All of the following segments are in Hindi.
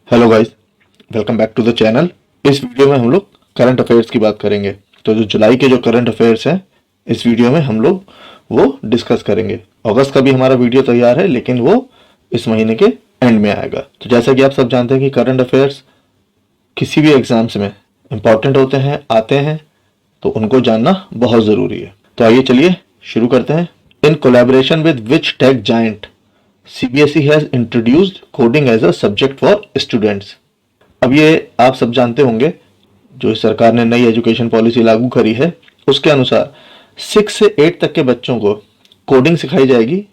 Hello guys, welcome back to the channel. इस वीडियो में हम लोग करंट अफेयर्स की बात करेंगे। तो जो जुलाई के जो करंट अफेयर्स हैं इस वीडियो में हम लोग वो डिस्कस करेंगे। अगस्त का भी हमारा वीडियो तैयार है लेकिन वो इस महीने के एंड में आएगा। तो जैसा कि आप सब जानते हैं कि करंट अफेयर्स किसी भी एग्जाम्स में इम्पॉर्टेंट होते हैं, आते हैं, तो उनको जानना बहुत ज़रूरी है। तो आइए चलिए शुरू करते हैं। In collaboration with which tech giant CBSE has introduced coding as a subject for students। अब ये आप सब जानते होंगे, जो सरकार ने नई एजुकेशन पॉलिसी लागू करी है उसके अनुसार 6 से 8 तक के बच्चों को कोडिंग सिखाई जाएगी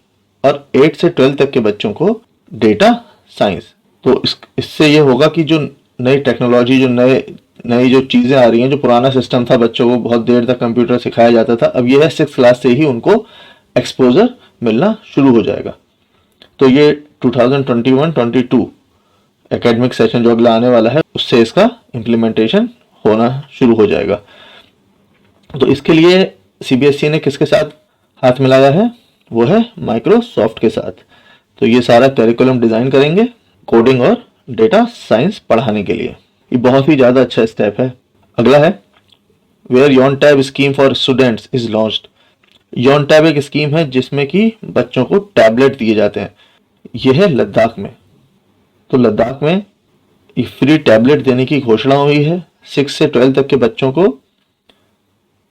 और 8 से 12 तक के बच्चों को डेटा साइंस। तो इससे ये होगा कि जो नई टेक्नोलॉजी, जो नई जो चीज़ें आ रही हैं, जो पुराना सिस्टम था बच्चों को बहुत देर तक कंप्यूटर सिखाया जाता था, अब ये है 6 क्लास से ही उनको एक्सपोजर मिलना शुरू हो जाएगा। तो ये 2021-22 एकेडमिक सेशन जो अगला आने वाला है उससे इसका इम्प्लीमेंटेशन होना शुरू हो जाएगा। तो इसके लिए CBSE ने किसके साथ हाथ मिलाया है? वो है माइक्रोसॉफ्ट के साथ। तो ये सारा करिकुलम डिज़ाइन करेंगे कोडिंग और डेटा साइंस पढ़ाने के लिए। ये बहुत ही ज़्यादा अच्छा स्टेप है। अगला है वेयर योन टैब scheme for students is launched. योन टैब एक स्कीम है जिसमें कि बच्चों को टैबलेट दिए जाते हैं। यह है लद्दाख में। तो लद्दाख में एक फ्री टैबलेट देने की घोषणा हुई है। 6 से 12 तक के बच्चों को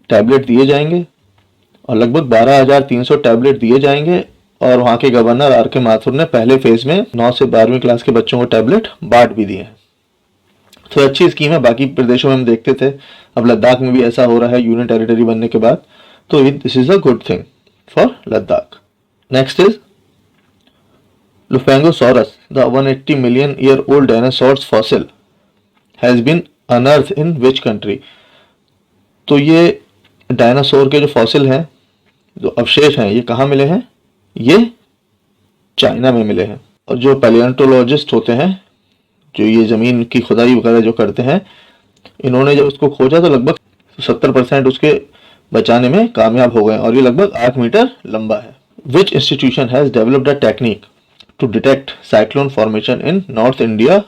टैबलेट दिए जाएंगे और लगभग 12,300 टैबलेट दिए जाएंगे। और वहाँ के गवर्नर RK माथुर ने पहले फेज में 9 से 12वीं क्लास के बच्चों को टैबलेट बांट भी दिए हैं। तो अच्छी स्कीम है। बाकी प्रदेशों में हम देखते थे, अब लद्दाख में भी ऐसा हो रहा है यूनियन टेरिटरी बनने के बाद। तो this is a good thing for Ladakh. Next is Luphangosaurus, the 180 million year old dinosaur's fossil, has been unearthed in which country? तो ये डायनासोर के जो फॉसिल हैं, जो अवशेष हैं, ये कहाँ मिले हैं? ये चाइना में मिले हैं। और जो पैलियोंटोलॉजिस्ट होते हैं, जो ये ज़मीन की खुदाई वगैरह जो करते हैं, इन्होंने जब उसको खोजा तो लगभग 70% उसके बचाने में कामयाब हो गए और ये लगभग 8 मीटर लंबा है। Which institution has developed a technique to detect cyclone formation in North India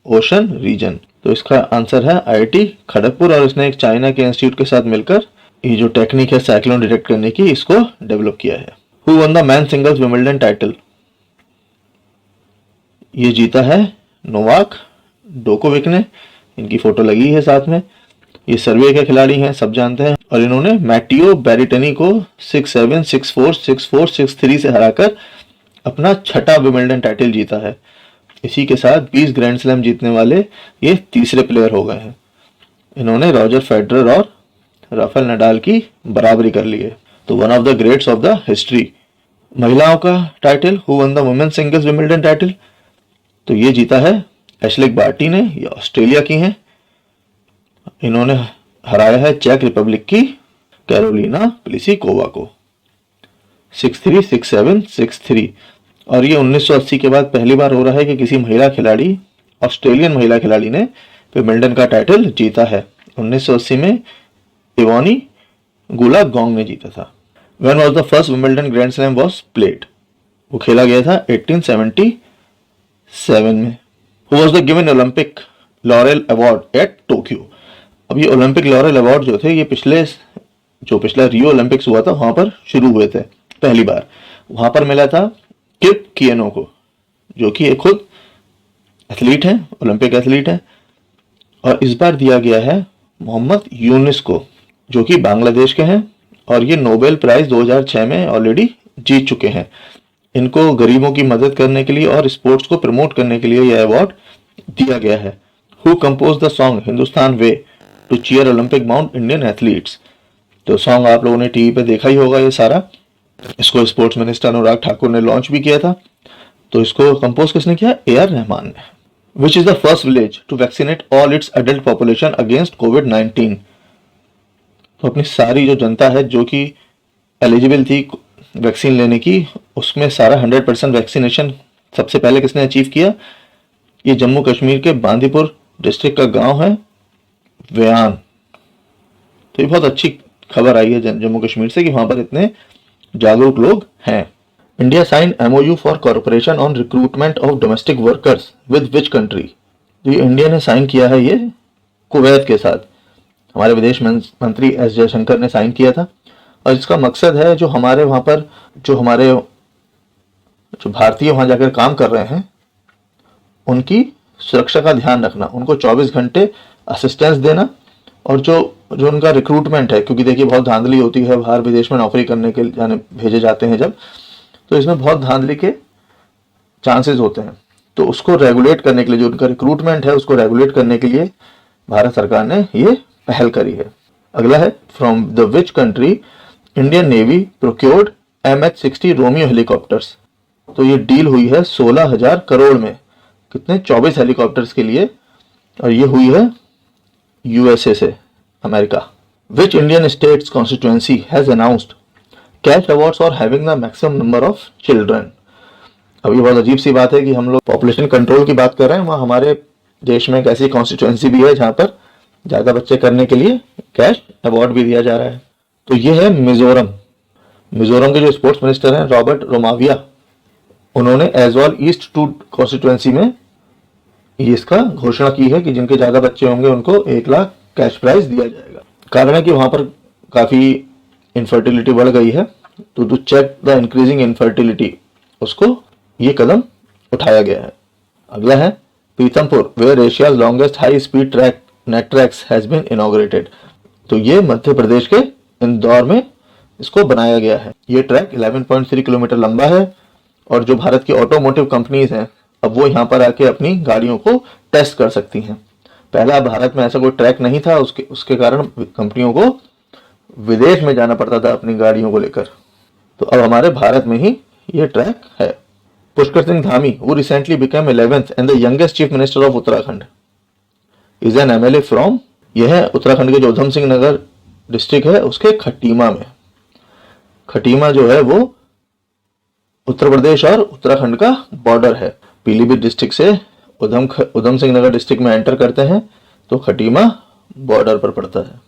Ocean region? तो इसका आंसर है IIT खड़गपुर। और इसने एक चाइना के इंस्टीट्यूट के साथ मिलकर ये जो टेक्निक है साइक्लोन डिटेक्ट करने की, इसको डेवलप किया है। Who won the man singles Wimbledon title? ये जीता है नोवाक जोकोविक ने। इनकी फोटो लगी है साथ में। ये सर्बिया के खिलाड़ी हैं, सब जानते हैं। और इन्होंने मैटियो बेरेटिनी को 6-7, 6-4, 6-4, 6-3 से हराकर अपना छठा विंबलडन टाइटल जीता है। इसी के साथ 20 ग्रैंड स्लैम जीतने वाले ये तीसरे प्लेयर हो गए हैं। इन्होंने रॉजर फेडरर और राफेल नडाल की बराबरी कर ली है। तो one of the greats of the history. महिलाओं का title, who won the women's singles Wimbledon title? तो ये जीता है एशलेक बार्टी ने। ये ऑस्ट्रेलिया की हैं। इन्होंने हराया है चेक रिपब्लिक की कैरोलिना प्लिसिकोवा को 6-3, 6-7, 6-3। और ये 1980 के बाद पहली बार हो रहा है कि किसी महिला खिलाड़ी, ऑस्ट्रेलियन महिला खिलाड़ी ने विंबलडन का टाइटल जीता है। 1980 में इवोनी गुलागोंग ने जीता था। When was the first Wimbledon Grand Slam was played? वो खेला गया था 1877 में। Who was the given Olympic Laurel Award at Tokyo? अब ये ओलंपिक लॉरेल अवार्ड जो थे, ये पिछला रियो ओलंपिक्स हुआ था वहां पर शुरू हुए थे। पहली बार वहां पर मिला था किप किएनो को, जो कि एक खुद एथलीट हैं, ओलंपिक एथलीट हैं। और इस बार दिया गया है मोहम्मद यूनिस को, जो कि बांग्लादेश के हैं। और ये नोबेल प्राइज 2006 में ऑलरेडी जीत चुके हैं। इनको गरीबों की मदद करने के लिए और स्पोर्ट्स को प्रमोट करने के लिए यह अवार्ड दिया गया है। Who compose the song Hindustan way to cheer Olympic mount Indian athletes? तो सॉन्ग आप लोगों ने टीवी पे देखा ही होगा ये सारा। इसको स्पोर्ट्स मिनिस्टर अनुराग ठाकुर ने लॉन्च भी किया था। तो इसको कंपोज किसने किया? AR रहमान ने। Which is the first village to vaccinate all its adult population against कोविड-19? तो अपनी सारी जो जनता है जो कि एलिजिबल थी वैक्सीन लेने की, उसमें सारा 100% वैक्सीनेशन सबसे पहले किसने अचीव किया? ये जम्मू कश्मीर के बांदीपुर डिस्ट्रिक्ट का गांव है व्यान। तो ये बहुत अच्छी खबर आई है जम्मू कश्मीर से कि वहां पर इतने जागरूक लोग हैं। India sign MOU for corporation on recruitment of domestic workers with which country? जो इंडिया ने साइन किया है ये कुवैत के साथ, हमारे विदेश मंत्री एस जयशंकर ने साइन किया था। और इसका मकसद है जो हमारे वहाँ पर जो भारतीय वहाँ जाकर काम कर रहे हैं उनकी सुरक्षा का ध्यान रखना, उनको 24 घंटे असिस्टेंस देना, और जो उनका रिक्रूटमेंट है, क्योंकि देखिए बहुत धांधली होती है बाहर विदेश में नौकरी करने के जाने भेजे जाते हैं जब, तो इसमें बहुत धांधली के चांसेस होते हैं। तो उसको रेगुलेट करने के लिए, जो उनका रिक्रूटमेंट है उसको रेगुलेट करने के लिए भारत सरकार ने ये पहल करी है। अगला है, from the which country Indian navy procured MH-60 Romeo helicopters. तो ये डील हुई है 16,000 करोड़ में, कितने 24 हेलीकॉप्टर्स के लिए, और ये हुई है USA से, America. Which Indian states constituency has announced cash awards for having the maximum number of children. अब ये बहुत अजीब सी बात है कि हम लोग पॉपुलेशन कंट्रोल की बात कर रहे हैं, वहाँ हमारे देश में एक ऐसी कॉन्स्टिट्यूएंसी भी है जहाँ पर ज़्यादा बच्चे करने के लिए कैश अवार्ड भी दिया जा रहा है। तो ये है मिजोरम। मिजोरम के जो स्पोर्ट्स मिनिस्टर हैं रॉबर्ट रोमाविया, उन्होंने एजवाल ईस्ट 2 कॉन्स्टिट्यूएंसी में ये इसका घोषणा की है कि जिनके ज़्यादा बच्चे होंगे उनको 1 लाख कैश प्राइज दिया जाएगा। कारण है कि वहाँ पर काफ़ी इनफर्टिलिटी बढ़ गई है, तो to check the increasing infertility उसको ये कदम उठाया गया है। अगला है, Pithampur where Asia's longest high speed track net tracks has been inaugurated. तो ये मध्य प्रदेश के इंदौर में इसको बनाया गया है। ये ट्रैक 11.3 किलोमीटर लंबा है, और जो भारत की ऑटोमोटिव कंपनीज हैं अब वो यहाँ पर आके अपनी गाड़ियों को टेस्ट कर सकती हैं। पहला भारत में ऐसा कोई ट्रैक नहीं था, उसके कारण कंपनियों को विदेश में जाना पड़ता था अपनी गाड़ियों को लेकर। तो अब हमारे भारत में ही ये ट्रैक है। Pushkar Singh Dhami, who recently became 11th and the youngest chief minister of Uttarakhand, is an MLA from, यह है उत्तराखंड के जो उधम सिंह नगर डिस्ट्रिक्ट है उसके खटीमा में। खटीमा जो है वो उत्तर प्रदेश और उत्तराखंड का बॉर्डर है। पीलीभीत डिस्ट्रिक्ट से उधम सिंह नगर डिस्ट्रिक्ट में एंटर करते हैं तो खटीमा बॉर्डर पर पड़ता है।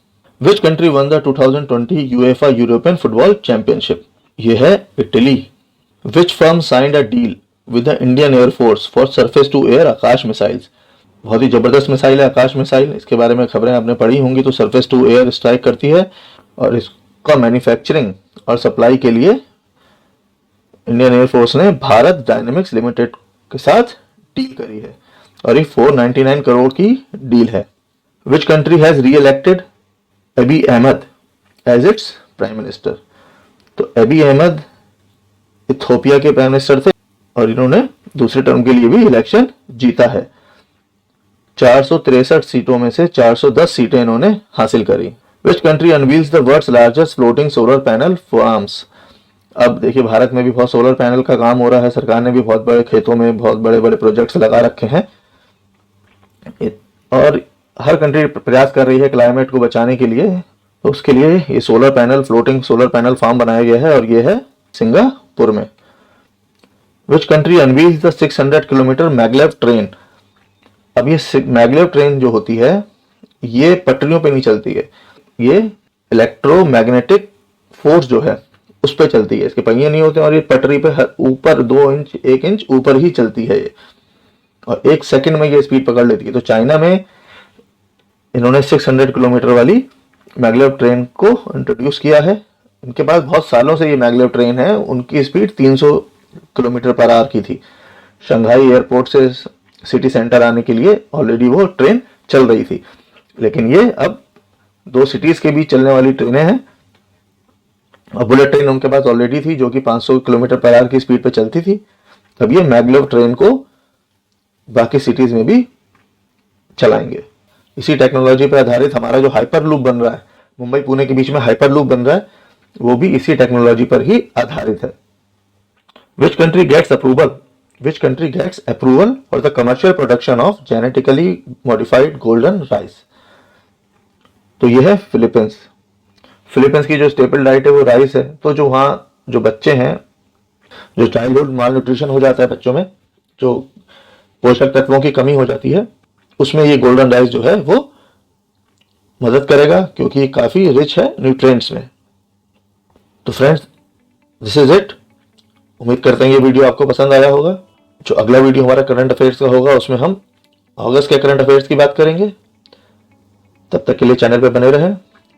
Which country won the 2020 UEFA European football championship? ये है Italy. Which firm signed a deal with the Indian air force for surface to air Akash missiles? बहुत ही जबरदस्त मिसाइल है आकाश मिसाइल, इसके बारे में खबरें आपने पढ़ी होंगी। तो सरफेस टू एयर स्ट्राइक करती है, और इसका मैन्युफैक्चरिंग और सप्लाई के लिए इंडियन एयरफोर्स ने भारत डायनेमिक्स लिमिटेड के साथ डील करी है, और ये 499 करोड़ की डील है। Which country has re elected Abiy Ahmed as its prime minister? तो अबी अहमद इथियोपिया के प्राइम मिनिस्टर थे, और इन्होंने दूसरे टर्म के लिए भी इलेक्शन जीता है। 463 सीटों में से 410 सीटें इन्होंने हासिल करी। Which country unveils the world's largest floating solar panel farms? अब देखिए भारत में भी बहुत सोलर पैनल का काम हो रहा है, सरकार ने भी बहुत बड़े खेतों में बहुत बड़े बड़े प्रोजेक्ट्स लगा रखे हैं, और हर कंट्री प्रयास कर रही है क्लाइमेट को बचाने के लिए। तो उसके लिए ये solar panel, floating solar panel farm बनाया गया है, और ये है सिंगापुर में। Which country unveils the 600 kilometre maglev train? अब ये मैगलेव ट्रेन जो होती है ये पटरियों पे नहीं चलती है, ये इलेक्ट्रोमैग्नेटिक फोर्स जो है उस पर चलती है। इसके पहिए नहीं होते, और ये पटरी पे ऊपर 2 इंच 1 इंच ऊपर ही चलती है ये, और 1 सेकंड में ये स्पीड पकड़ लेती है। तो चाइना में इन्होंने 600 किलोमीटर वाली मैगलेव ट्रेन को इंट्रोड्यूस किया है। इनके पास बहुत सालों से ये मैगलेव ट्रेन है, उनकी स्पीड 300 किलोमीटर पर आवर की थी। शंघाई एयरपोर्ट से सिटी सेंटर आने के लिए ऑलरेडी वो ट्रेन चल रही थी, लेकिन ये अब 2 सिटीज के बीच चलने वाली ट्रेनें हैं। और बुलेट ट्रेन उनके पास ऑलरेडी थी जो कि 500 किलोमीटर पर आवर की स्पीड पर चलती थी। अब ये मैगलेव ट्रेन को बाकी सिटीज में भी चलाएंगे। इसी टेक्नोलॉजी पर आधारित हमारा जो हाइपर लूप बन रहा है, मुंबई पुणे के बीच में हाइपर लूप बन रहा है, वो भी इसी टेक्नोलॉजी पर ही आधारित है। Which country gets approval for the commercial production of genetically modified golden rice? तो ये है फिलीपींस। फिलीपींस की जो स्टेपल डाइट है वो राइस है। तो जो वहाँ जो बच्चे हैं, जो चाइल्डहुड माल न्यूट्रिशन हो जाता है बच्चों में, जो पोषक तत्वों की कमी हो जाती है, उसमें ये गोल्डन राइस जो है वो मदद करेगा, क्योंकि ये काफ़ी रिच है न्यूट्रिएंट्स में। तो फ्रेंड्स, दिस इज इट। उम्मीद करते हैं ये वीडियो आपको पसंद आया होगा। जो अगला वीडियो हमारा करंट अफेयर्स का होगा उसमें हम अगस्त के करंट अफेयर्स की बात करेंगे। तब तक के लिए चैनल पे बने रहें।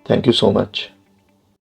Thank you so much.